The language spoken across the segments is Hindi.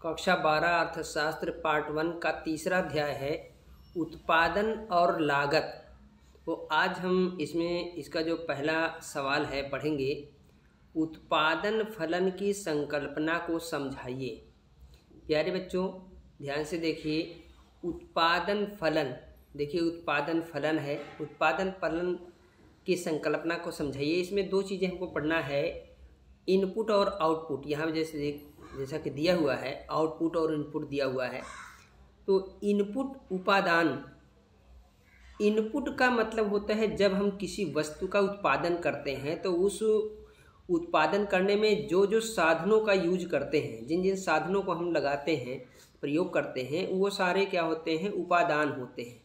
कक्षा 12 अर्थशास्त्र पार्ट 1 का तीसरा अध्याय है उत्पादन और लागत। तो आज हम इसमें इसका जो पहला सवाल है पढ़ेंगे, उत्पादन फलन की संकल्पना को समझाइए। प्यारे बच्चों ध्यान से देखिए, उत्पादन फलन, देखिए उत्पादन फलन है, उत्पादन फलन की संकल्पना को समझाइए। इसमें दो चीज़ें हमको पढ़ना है, इनपुट और आउटपुट। यहाँ जैसा कि दिया हुआ है आउटपुट और इनपुट दिया हुआ है। तो इनपुट उपादान, इनपुट का मतलब होता है जब हम किसी वस्तु का उत्पादन करते हैं तो उस उत्पादन करने में जो जो साधनों का यूज करते हैं, जिन जिन साधनों को हम लगाते हैं, प्रयोग करते हैं, वो सारे क्या होते हैं, उपादान होते हैं।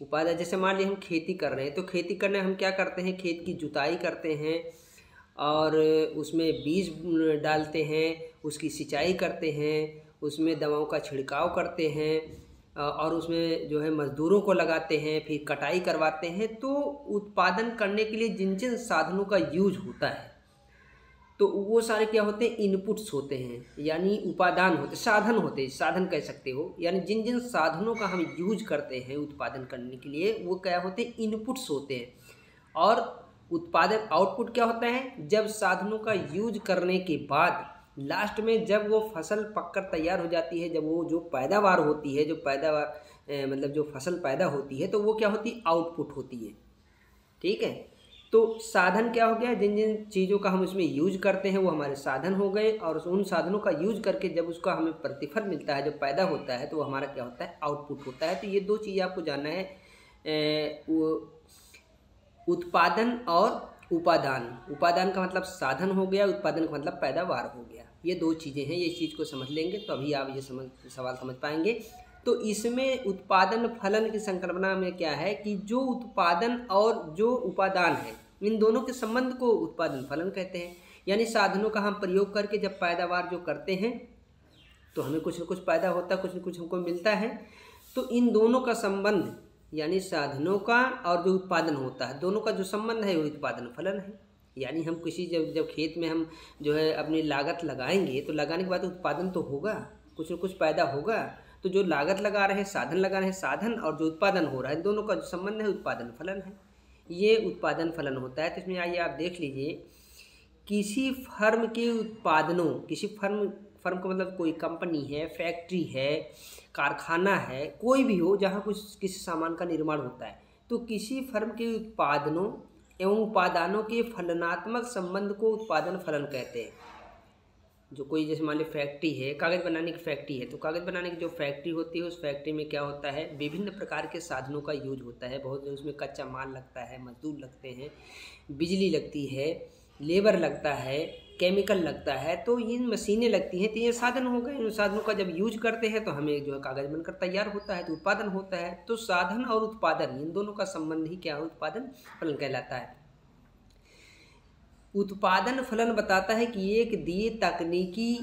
उपादान जैसे मान लीजिए हम खेती कर रहे हैं तो खेती करने हम क्या करते हैं, खेत की जुताई करते हैं और उसमें बीज डालते हैं, उसकी सिंचाई करते हैं, उसमें दवाओं का छिड़काव करते हैं और उसमें जो है मजदूरों को लगाते हैं, फिर कटाई करवाते हैं। तो उत्पादन करने के लिए जिन जिन साधनों का यूज होता है तो वो सारे क्या होते हैं, इनपुट्स होते हैं, यानी उपादान होते, साधन होते, साधन कह सकते हो। यानी जिन जिन साधनों का हम यूज करते हैं उत्पादन करने के लिए वो क्या होते हैं, इनपुट्स होते हैं। और उत्पादन आउटपुट क्या होता है, जब साधनों का यूज करने के बाद लास्ट में जब वो फसल पककर तैयार हो जाती है, जब वो जो पैदावार होती है, जो पैदावार मतलब जो फसल पैदा होती है, तो वो क्या होती है, आउटपुट होती है। ठीक है, तो साधन क्या हो गया, जिन जिन चीज़ों का हम उसमें यूज करते हैं वो हमारे साधन हो गए, और उन साधनों का यूज करके जब उसका हमें प्रतिफल मिलता है, जब पैदा होता है, तो वो हमारा क्या होता है, आउटपुट होता है। तो ये दो चीज़ें आपको जानना है, उत्पादन और उपादान। उपादान का मतलब साधन हो गया, उत्पादन का मतलब पैदावार हो गया। ये दो चीज़ें हैं, ये चीज़ को समझ लेंगे तो अभी आप ये सवाल समझ पाएंगे। तो इसमें उत्पादन फलन की संकल्पना में क्या है कि जो उत्पादन और जो उपादान है, इन दोनों के संबंध को उत्पादन फलन कहते हैं। यानी साधनों का हम प्रयोग करके जब पैदावार जो करते हैं तो हमें कुछ न कुछ पैदा होता है, कुछ न कुछ हमको मिलता है। तो इन दोनों का संबंध, यानी साधनों का और जो उत्पादन होता है, दोनों का जो संबंध है वो उत्पादन फलन है। यानी हम किसी जब खेत में हम जो है अपनी लागत लगाएंगे तो लगाने के बाद उत्पादन तो होगा, कुछ न कुछ पैदा होगा। तो जो लागत लगा रहे हैं, साधन लगा रहे हैं, साधन और जो उत्पादन हो रहा है, दोनों का जो संबंध है उत्पादन फलन है। ये उत्पादन फलन होता है। तो इसमें आइए आप देख लीजिए, किसी फर्म के उत्पादनों, किसी फर्म का मतलब कोई कंपनी है, फैक्ट्री है, कारखाना है, कोई भी हो जहाँ कुछ किसी सामान का निर्माण होता है, तो किसी फर्म के उत्पादनों एवं उपादानों के फलनात्मक संबंध को उत्पादन फलन कहते हैं। जो कोई जैसे मान ली फैक्ट्री है, कागज़ बनाने की फैक्ट्री है, तो कागज़ बनाने की जो फैक्ट्री होती है उस फैक्ट्री में क्या होता है, विभिन्न प्रकार के साधनों का यूज होता है। बहुत उसमें कच्चा माल लगता है, मजदूर लगते हैं, बिजली लगती है, लेबर लगता है, केमिकल लगता है, तो इन मशीनें लगती हैं। तो ये साधन हो गए। इन साधनों का जब यूज करते हैं तो हमें जो है कागज़ बनकर तैयार होता है, तो उत्पादन होता है। तो साधन और उत्पादन, इन दोनों का संबंध ही क्या है, उत्पादन फलन कहलाता है। उत्पादन फलन बताता है कि एक दिए तकनीकी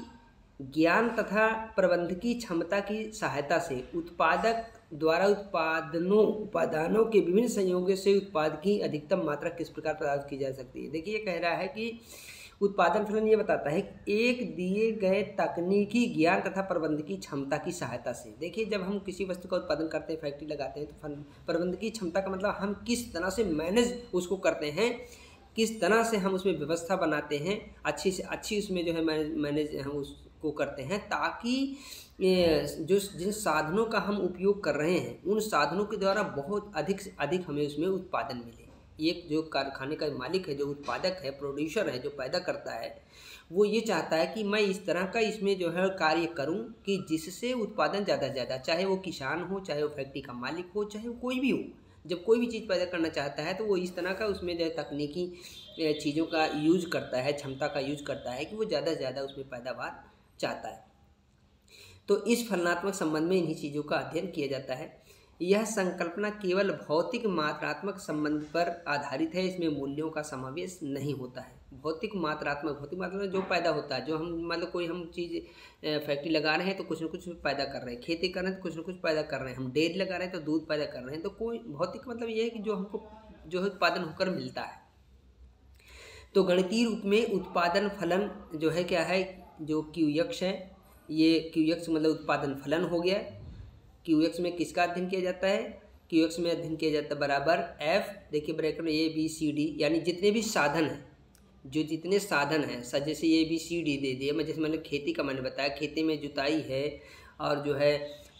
ज्ञान तथा प्रबंधकीय क्षमता की सहायता से उत्पादक द्वारा उपादानों के विभिन्न संयोगों से उत्पाद की अधिकतम मात्रा किस प्रकार प्राप्त की जा सकती है। देखिए ये कह रहा है कि उत्पादन फलन ये बताता है एक दिए गए तकनीकी ज्ञान तथा प्रबंधकीय क्षमता की सहायता से। देखिए जब हम किसी वस्तु का उत्पादन करते हैं, फैक्ट्री लगाते हैं, तो प्रबंधकीय क्षमता का मतलब हम किस तरह से मैनेज उसको करते हैं, किस तरह से हम उसमें व्यवस्था बनाते हैं, अच्छी से अच्छी उसमें जो है मैनेज हम उसको करते हैं, ताकि जो जिन साधनों का हम उपयोग कर रहे हैं उन साधनों के द्वारा बहुत अधिक से अधिक हमें उसमें उत्पादन मिले। एक जो कारखाने का मालिक है, जो उत्पादक है, प्रोड्यूसर है, जो पैदा करता है, वो ये चाहता है कि मैं इस तरह का इसमें जो है कार्य करूं कि जिससे उत्पादन ज़्यादा से ज़्यादा, चाहे वो किसान हो, चाहे वो फैक्ट्री का मालिक हो, चाहे वो कोई भी हो, जब कोई भी चीज़ पैदा करना चाहता है तो वो इस तरह का उसमें जो है तकनीकी चीज़ों का यूज करता है, क्षमता का यूज करता है कि वो ज़्यादा से ज़्यादा उसमें पैदावार चाहता है। तो इस फलनात्मक संबंध में इन्हीं चीज़ों का अध्ययन किया जाता है। यह संकल्पना केवल भौतिक मात्रात्मक संबंध पर आधारित है, इसमें मूल्यों का समावेश नहीं होता है। भौतिक मात्रात्मक जो पैदा होता है, जो हम मतलब कोई हम चीज़ फैक्ट्री लगा रहे हैं तो कुछ न कुछ पैदा कर रहे हैं, खेती कर रहे हैं तो कुछ न कुछ पैदा कर रहे हैं, हम डेयरी लगा रहे हैं तो दूध पैदा कर रहे हैं। तो कोई भौतिक मतलब ये है कि जो हमको जो है उत्पादन होकर मिलता है। तो गणितीय रूप में उत्पादन फलन जो है क्या है, जो क्यूयक्स है, ये क्यू एक्स मतलब उत्पादन फलन हो गया। क्यू एक्स में किसका अध्ययन किया जाता है? क्यू एक्स में अध्ययन किया जाता है बराबर एफ, देखिए ब्रैकेट में ए बी सी डी, यानी जितने भी साधन हैं, जो जितने साधन हैं जैसे ए बी सी डी दे दिए। मैं जैसे मैंने खेती का मैंने बताया, खेती में जुताई है और जो है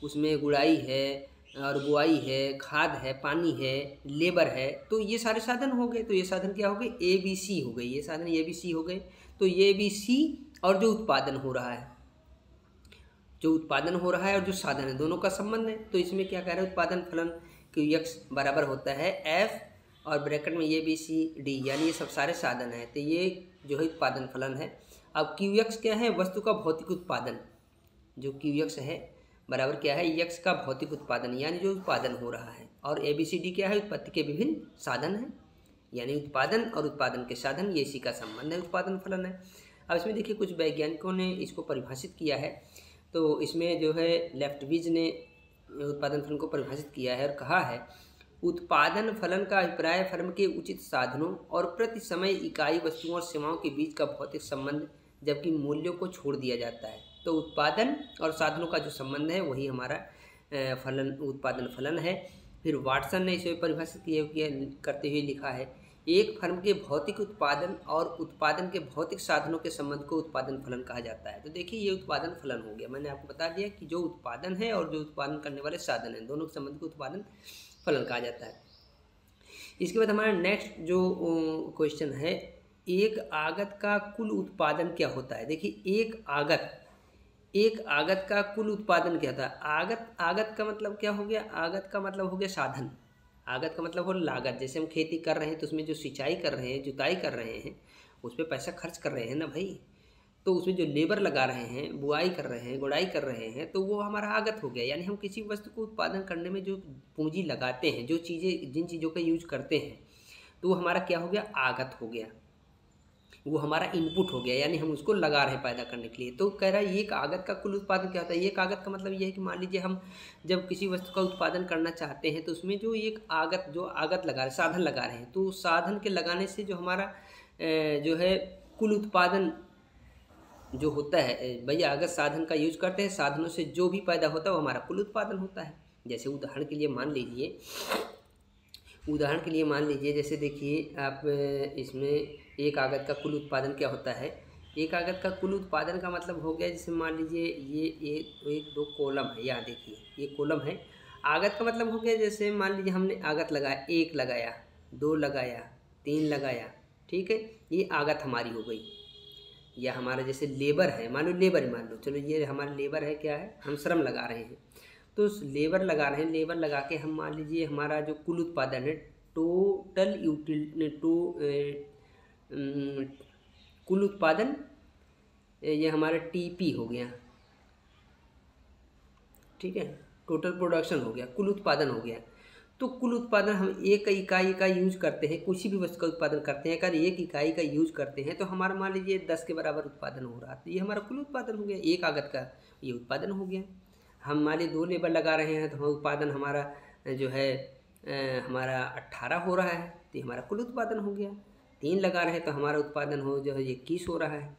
उसमें गुड़ाई है और बुआई है, खाद है, पानी है, लेबर है, तो ये सारे साधन हो गए। तो ये साधन क्या हो गए? ए बी सी हो गए, ये साधन ए बी सी हो गए। तो ये बी सी और जो उत्पादन हो रहा है, जो उत्पादन हो रहा है और जो साधन है, दोनों का संबंध है। तो इसमें क्या कह रहे हैं? उत्पादन फलन क्यू एक्स बराबर होता है एफ और ब्रैकेट में ए बी सी डी, यानी ये सब सारे साधन हैं। तो ये जो है उत्पादन फलन है। अब क्यू एक्स क्या है? वस्तु का भौतिक उत्पादन। जो क्यू एक्स है बराबर क्या है? एक्स का भौतिक उत्पादन, यानी जो उत्पादन हो रहा है। और ए बी सी डी क्या है? उत्पत्ति के विभिन्न साधन हैं, यानी उत्पादन और उत्पादन के साधन, ये इसी का संबंध है, उत्पादन फलन है। अब इसमें देखिए कुछ वैज्ञानिकों ने इसको परिभाषित किया है। तो इसमें जो है लेफ्टविज ने उत्पादन फलन को परिभाषित किया है और कहा है, उत्पादन फलन का अभिप्राय फर्म के उचित साधनों और प्रति समय इकाई वस्तुओं और सेवाओं के बीच का भौतिक संबंध, जबकि मूल्यों को छोड़ दिया जाता है। तो उत्पादन और साधनों का जो संबंध है वही हमारा फलन, उत्पादन फलन है। फिर वाटसन ने इसे परिभाषित करते हुए लिखा है, एक फर्म के भौतिक उत्पादन और उत्पादन के भौतिक साधनों के संबंध को उत्पादन फलन कहा जाता है। तो देखिए ये उत्पादन फलन हो गया। मैंने आपको बता दिया कि जो उत्पादन है और जो उत्पादन करने वाले साधन हैं, दोनों के संबंध को उत्पादन फलन कहा जाता है। इसके बाद हमारा नेक्स्ट जो क्वेश्चन है, एक आगत का कुल उत्पादन क्या होता है? देखिए एक आगत का कुल उत्पादन क्या होता है? आगत का मतलब क्या हो गया? आगत का मतलब हो गया साधन। आगत का मतलब हो लागत। जैसे हम खेती कर रहे हैं तो उसमें जो सिंचाई कर रहे हैं, जुताई कर रहे हैं, उस पर पैसा खर्च कर रहे हैं ना भाई। तो उसमें जो लेबर लगा रहे हैं, बुआई कर रहे हैं, गुड़ाई कर रहे हैं, तो वो हमारा आगत हो गया। यानी हम किसी वस्तु को उत्पादन करने में जो पूंजी लगाते हैं, जो चीज़ें, जिन चीज़ों का यूज करते हैं, तो वो हमारा क्या हो गया? आगत हो गया। वो हमारा इनपुट हो गया, यानी हम उसको लगा रहे हैं पैदा करने के लिए। तो कह रहा है एक आगत का कुल उत्पादन क्या होता है? एक आगत का मतलब ये है कि मान लीजिए हम जब किसी वस्तु का उत्पादन करना चाहते हैं तो उसमें जो एक आगत लगा रहे, साधन लगा रहे हैं, तो साधन के लगाने से जो हमारा जो है कुल उत्पादन जो होता है, भैया अगर साधन का यूज करते हैं, साधनों से जो भी पैदा होता है वो हमारा कुल उत्पादन होता है। जैसे उदाहरण के लिए मान लीजिए जैसे देखिए आप इसमें एक आगत का कुल उत्पादन क्या होता है? एक आगत का कुल उत्पादन का मतलब हो गया, जैसे मान लीजिए ये एक दो कॉलम है, यहाँ देखिए ये कॉलम है। आगत का मतलब हो गया, जैसे मान लीजिए हमने आगत लगाया, 1 लगाया, 2 लगाया, 3 लगाया, ठीक है, ये आगत हमारी हो गई। या हमारा जैसे लेबर है, मान लो, चलो ये हमारा लेबर है, क्या है? हम श्रम लगा रहे हैं, तो लेबर लगा रहे हैं। लेबर लगा के हम मान लीजिए हमारा जो कुल उत्पादन है, कुल उत्पादन, ये हमारा टीपी हो गया, ठीक है, टोटल प्रोडक्शन हो गया, कुल उत्पादन हो गया। तो कुल उत्पादन हम एक इकाई का यूज करते हैं, किसी भी वस्तु का उत्पादन करते हैं, अगर एक इकाई का यूज करते हैं तो हमारा मान लीजिए 10 के बराबर उत्पादन हो रहा है, तो ये हमारा कुल उत्पादन हो गया। एक आगत का ये उत्पादन हो गया। हम मान लीजिए 2 लेबर लगा रहे हैं तो उत्पादन हमारा जो है हमारा 18 हो रहा है, तो ये हमारा कुल उत्पादन हो गया। 3 लगा रहे हैं तो हमारा उत्पादन हो जो है 21 हो रहा है।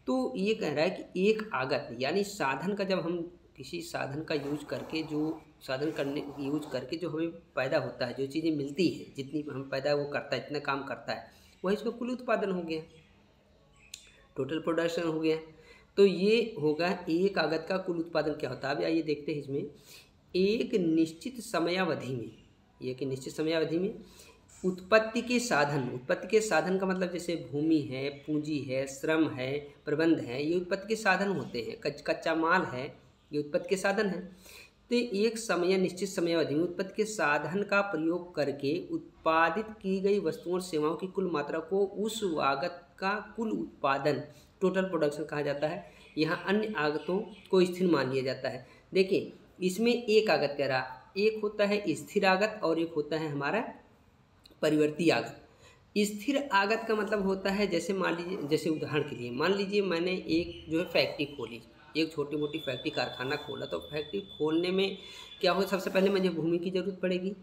तो ये कह रहा है कि एक आगत यानी साधन का, जब हम किसी साधन का यूज करके, जो साधन यूज करके जो हमें पैदा होता है, जो चीज़ें मिलती है, जितनी हम पैदा वो करता है, इतना काम करता है, वही इसका कुल उत्पादन हो गया, टोटल प्रोडक्शन हो गया। तो ये होगा एक आगत का कुल उत्पादन क्या होता है। अब आइए देखते हैं इसमें, एक निश्चित समयावधि में उत्पत्ति के साधन का मतलब जैसे भूमि है, पूंजी है, श्रम है, प्रबंध है, ये उत्पत्ति के साधन होते हैं। कच्चा माल है, ये उत्पत्ति के साधन है। तो एक निश्चित समयावधि में उत्पत्ति के साधन का प्रयोग करके उत्पादित की गई वस्तुओं और सेवाओं की कुल मात्रा को उस आगत का कुल उत्पादन, टोटल प्रोडक्शन कहा जाता है। यहाँ अन्य आगतों को स्थिर मान लिया जाता है। देखिए इसमें एक आगत कह रहा, एक होता है स्थिर आगत और एक होता है हमारा परिवर्ती आगत। स्थिर आगत का मतलब होता है, जैसे मान लीजिए, जैसे उदाहरण के लिए मान लीजिए मैंने एक जो है फैक्ट्री खोली, एक छोटी मोटी फैक्ट्री कारखाना खोला। तो फैक्ट्री खोलने में क्या हो, सबसे पहले मुझे भूमि की ज़रूरत पड़ेगी,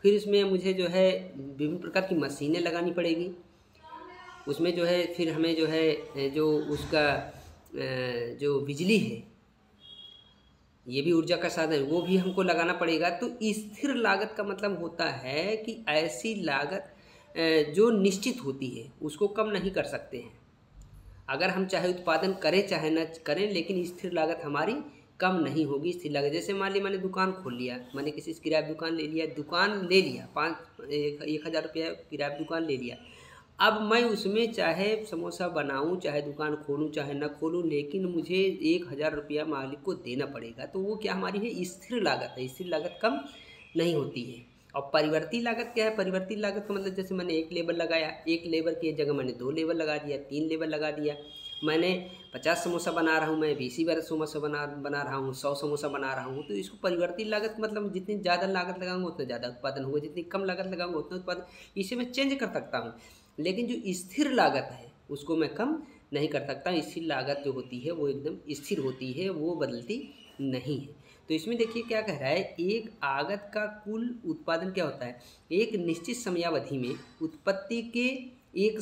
फिर इसमें मुझे जो है विभिन्न प्रकार की मशीनें लगानी पड़ेगी, उसमें जो है फिर हमें जो है जो उसका जो बिजली है ये भी ऊर्जा का साधन है, वो भी हमको लगाना पड़ेगा। तो स्थिर लागत का मतलब होता है कि ऐसी लागत जो निश्चित होती है उसको कम नहीं कर सकते हैं। अगर हम चाहे उत्पादन करें चाहे न करें, लेकिन स्थिर लागत हमारी कम नहीं होगी। स्थिर लागत जैसे मान ली मैंने दुकान खोल लिया, मैंने किसी से किराया दुकान ले लिया, 1,000 रुपया किराया दुकान ले लिया। अब मैं उसमें चाहे समोसा बनाऊं, चाहे दुकान खोलूं, चाहे न खोलूं, लेकिन मुझे 1,000 रुपया मालिक को देना पड़ेगा। तो वो क्या हमारी है, स्थिर लागत है। स्थिर लागत कम नहीं होती है। और परिवर्ती लागत क्या है? परिवर्ती लागत का मतलब जैसे मैंने 1 लेबर लगाया, 1 लेबर की जगह मैंने 2 लेबर लगा दिया, 3 लेबर लगा दिया। मैंने 50 समोसा बना रहा हूँ, मैं 20 बार समोसा बना रहा हूँ, 100 समोसा बना रहा हूँ। तो इसको परिवर्ती लागत मतलब जितनी ज़्यादा लागत लगाऊंगा उतना ज़्यादा उत्पादन होगा, जितनी कम लागत लगाऊंगा उतना उत्पादन। इसे मैं चेंज कर सकता हूँ, लेकिन जो स्थिर लागत है उसको मैं कम नहीं कर सकता। स्थिर लागत जो होती है वो एकदम स्थिर होती है, वो बदलती नहीं है। तो इसमें देखिए क्या कह रहा है, एक आगत का कुल उत्पादन क्या होता है, एक निश्चित समयावधि में उत्पत्ति के एक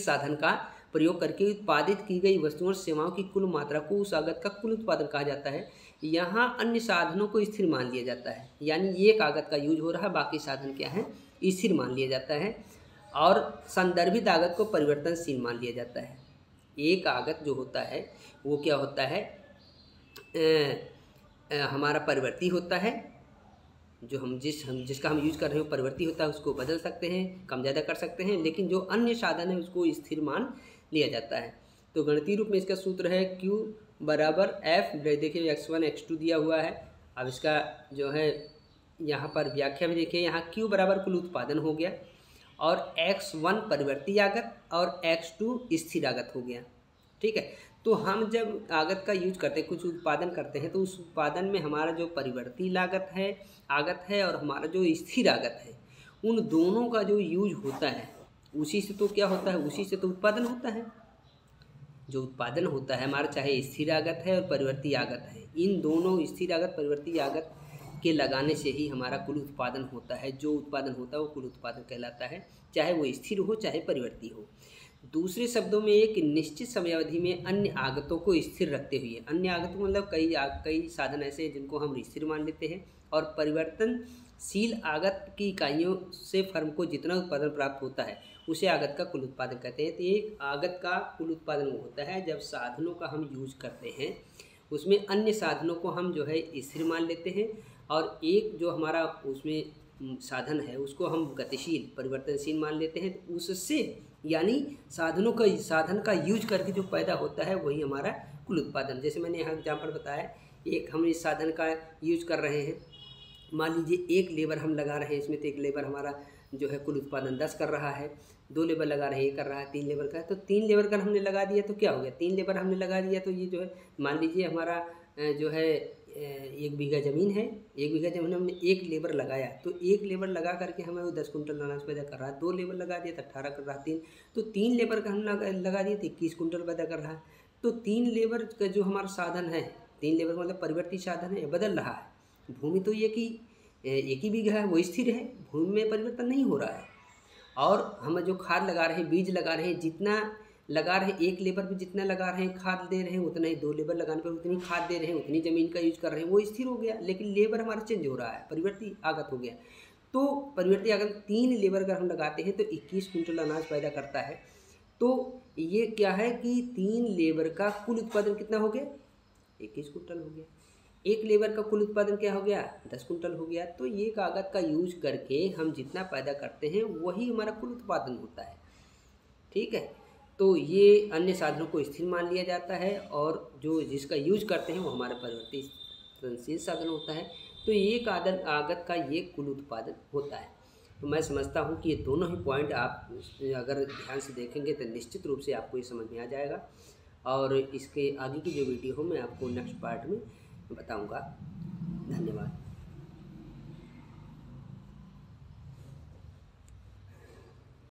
साधन का प्रयोग करके उत्पादित की गई वस्तुओं और सेवाओं की कुल मात्रा को उस आगत का कुल उत्पादन कहा जाता है। यहाँ अन्य साधनों को स्थिर मान लिया जाता है, यानी एक आगत का यूज हो रहा है, बाकी साधन क्या है, स्थिर मान लिया जाता है। और संदर्भित आगत को परिवर्तनशील मान लिया जाता है। एक आगत जो होता है वो क्या होता है, हमारा परिवर्ती होता है। जो जिसका हम यूज कर रहे हो परिवर्ती होता है, उसको बदल सकते हैं, कम ज़्यादा कर सकते हैं, लेकिन जो अन्य साधन है उसको स्थिर मान लिया जाता है। तो गणितीय रूप में इसका सूत्र है Q बराबर F। देखिए x1 x2 दिया हुआ है। अब इसका जो है यहाँ पर व्याख्या भी देखिए, यहाँ Q बराबर कुल उत्पादन हो गया, और x1 परिवर्ती आगत और x2 स्थिर आगत हो गया। ठीक है। तो हम जब आगत का यूज करते हैं, कुछ उत्पादन करते हैं, तो उस उत्पादन में हमारा जो परिवर्ती लागत है आगत है और हमारा जो स्थिर आगत है, उन दोनों का जो यूज होता है उसी से तो क्या होता है, उसी से तो उत्पादन होता है। जो उत्पादन होता है हमारा, चाहे स्थिर आगत है और परिवर्ती आगत है, इन दोनों स्थिर आगत परिवर्ती आगत के लगाने से ही हमारा कुल उत्पादन होता है। जो उत्पादन होता है वो कुल उत्पादन कहलाता है, चाहे वो स्थिर हो चाहे परिवर्ती हो। दूसरे शब्दों में एक निश्चित समयावधि में अन्य आगतों को स्थिर रखते हुए, अन्य आगतों मतलब कई साधन ऐसे हैं जिनको हम स्थिर मान लेते हैं, और परिवर्तनशील आगत की इकाइयों से फर्म को जितना उत्पादन प्राप्त होता है उसे आगत का कुल उत्पादन कहते हैं। तो एक आगत का कुल उत्पादन वो होता है जब साधनों का हम यूज करते हैं, उसमें अन्य साधनों को हम जो है स्थिर मान लेते हैं, और एक जो हमारा उसमें साधन है उसको हम गतिशील परिवर्तनशील मान लेते हैं। तो उससे यानी साधन का यूज करके जो पैदा होता है वही हमारा कुल उत्पादन। जैसे मैंने यहाँ एग्जाम्पल बताया, एक हम इस साधन का यूज कर रहे हैं, मान लीजिए 1 लेबर हम लगा रहे हैं इसमें, तो 1 लेबर हमारा जो है कुल उत्पादन 10 कर रहा है। 2 लेबर लगा रहे हैं, ये कर रहा है 3 लेबर का, तो 3 लेबर का हमने लगा दिया तो क्या हो गया, 3 लेबर हमने लगा दिया तो ये जो है मान लीजिए हमारा जो है 1 बीघा ज़मीन है, 1 बीघा ज़मीन हमने 1 लेबर लगाया, तो 1 लेबर लगा करके हमें वो 10 कुंटल अनाज पैदा कर रहा है। 2 लेबर लगा दिया तो 18 कर रहा है, 3 तो 3 लेबर का हम लगा दिए तो 21 कुंटल पैदा कर रहा है। तो 3 लेबर का जो हमारा साधन है, 3 लेबर मतलब परिवर्ती साधन है, बदल रहा है। भूमि तो ये कि 1 ही बीघा है, वो स्थिर है, भूमि में परिवर्तन नहीं हो रहा है। और हम जो खाद लगा रहे हैं, बीज लगा रहे हैं, जितना लगा रहे हैं 1 लेबर पे जितना लगा रहे हैं खाद दे रहे हैं उतना ही 2 लेबर लगाने पर उतनी खाद दे रहे हैं, उतनी ज़मीन का यूज कर रहे हैं, वो स्थिर हो गया। लेकिन लेबर हमारा चेंज हो रहा है, परिवर्ती आगत हो गया। तो परिवर्ती आगत 3 लेबर अगर हम लगाते हैं तो 21 कुंटल अनाज पैदा करता है। तो ये क्या है कि 3 लेबर का कुल उत्पादन कितना हो गया, 21 कुंटल हो गया। 1 लेबर का कुल उत्पादन क्या हो गया, 10 कुंटल हो गया। तो ये आगत का यूज करके हम जितना पैदा करते हैं वही हमारा कुल उत्पादन होता है। ठीक है। तो ये अन्य साधनों को स्थिर मान लिया जाता है, और जो जिसका यूज करते हैं वो हमारा परिवर्तनशील साधन होता है। तो एक आगत का ये कुल उत्पादन होता है। तो मैं समझता हूँ कि ये दोनों ही पॉइंट आप अगर ध्यान से देखेंगे तो निश्चित रूप से आपको ये समझ में आ जाएगा, और इसके आगे की जो वीडियो हो मैं आपको नेक्स्ट पार्ट में बताऊँगा। धन्यवाद।